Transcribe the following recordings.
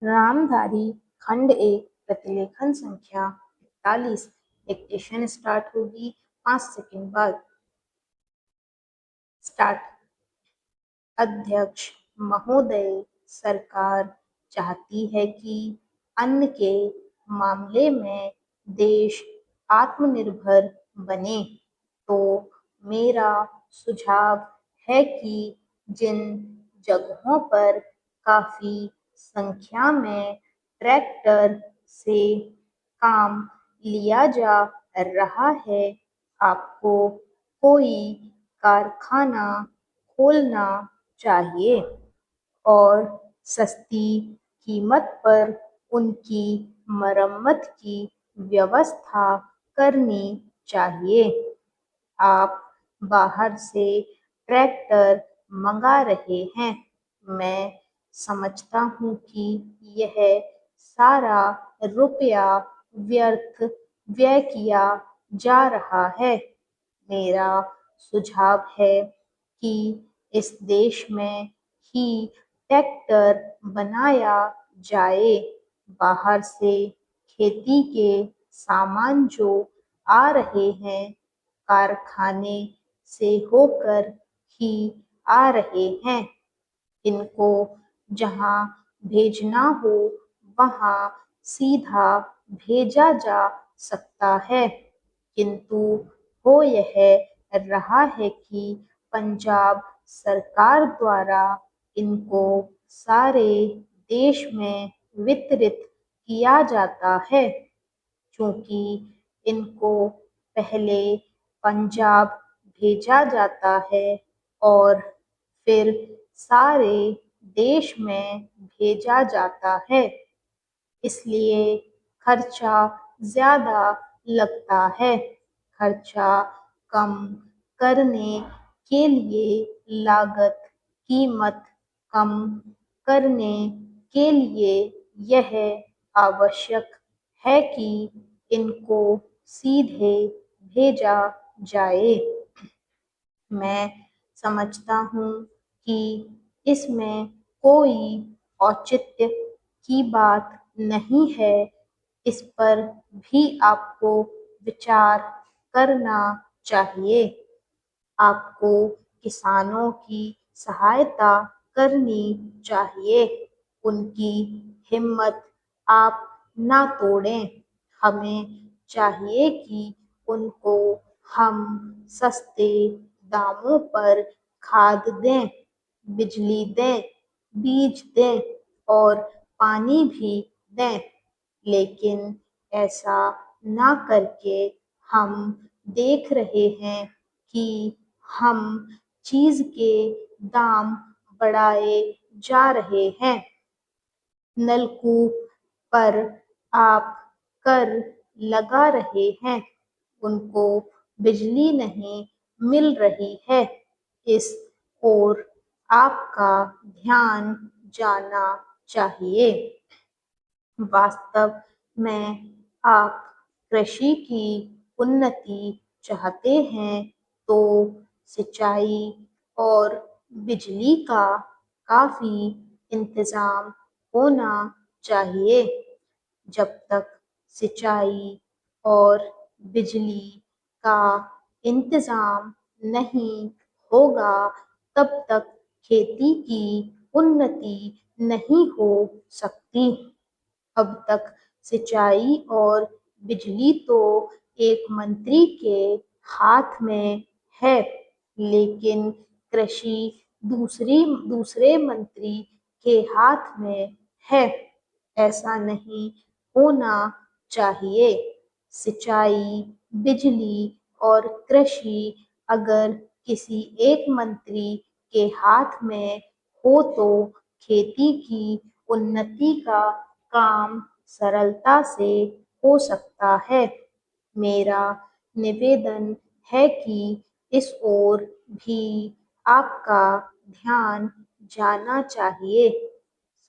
रामधारी खंड एक प्रतिलेखन संख्या 41। डिक्टेशन स्टार्ट होगी 5 सेकंड बाद। स्टार्ट। अध्यक्ष महोदय, सरकार चाहती है कि अन्न के मामले में देश आत्मनिर्भर बने, तो मेरा सुझाव है कि जिन जगहों पर काफी संख्या में ट्रैक्टर से काम लिया जा रहा है, आपको कोई कारखाना खोलना चाहिए और सस्ती कीमत पर उनकी मरम्मत की व्यवस्था करनी चाहिए। आप बाहर से ट्रैक्टर मंगा रहे हैं। मैं समझता हूँ कि यह सारा रुपया व्यर्थ व्यय किया जा रहा है। मेरा सुझाव है कि इस देश में ही ट्रैक्टर बनाया जाए। बाहर से खेती के सामान जो आ रहे हैं, कारखाने से होकर ही आ रहे हैं। इनको जहाँ भेजना हो वहाँ सीधा भेजा जा सकता है, किंतु हो यह रहा है कि पंजाब सरकार द्वारा इनको सारे देश में वितरित किया जाता है। चूंकि इनको पहले पंजाब भेजा जाता है और फिर सारे देश में भेजा जाता है, इसलिए खर्चा ज़्यादा लगता है। खर्चा कम करने के लिए लागत कीमत कम करने के लिए यह आवश्यक है कि इनको सीधे भेजा जाए। मैं समझता हूँ कि इसमें कोई औचित्य की बात नहीं है। इस पर भी आपको विचार करना चाहिए। आपको किसानों की सहायता करनी चाहिए। उनकी हिम्मत आप ना तोड़ें। हमें चाहिए कि उनको हम सस्ते दामों पर खाद दें, बिजली दें, बीज दें और पानी भी दें। लेकिन ऐसा ना करके हम देख रहे हैं कि हम चीज़ के दाम बढ़ाए जा रहे हैं। नलकूप पर आप कर लगा रहे हैं, उनको बिजली नहीं मिल रही है। इस ओर आपका ध्यान जाना चाहिए। वास्तव में आप कृषि की उन्नति चाहते हैं, तो सिंचाई और बिजली का काफी इंतजाम होना चाहिए। जब तक सिंचाई और बिजली का इंतजाम नहीं होगा, तब तक खेती की उन्नति नहीं हो सकती। अब तक सिंचाई और बिजली तो एक मंत्री के हाथ में है, लेकिन कृषि दूसरे मंत्री के हाथ में है। ऐसा नहीं होना चाहिए। सिंचाई, बिजली और कृषि अगर किसी एक मंत्री के हाथ में हो, तो खेती की उन्नति का काम सरलता से हो सकता है। मेरा निवेदन है कि इस ओर भी आपका ध्यान जाना चाहिए।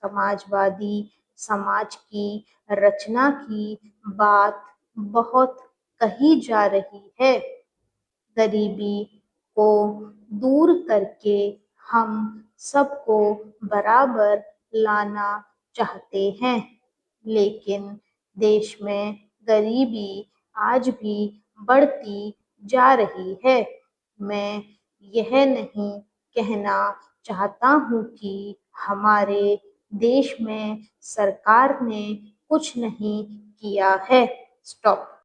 समाजवादी समाज की रचना की बात बहुत कही जा रही है। गरीबी को दूर करके हम सबको बराबर लाना चाहते हैं, लेकिन देश में गरीबी आज भी बढ़ती जा रही है। मैं यह नहीं कहना चाहता हूँ कि हमारे देश में सरकार ने कुछ नहीं किया है। स्टॉप।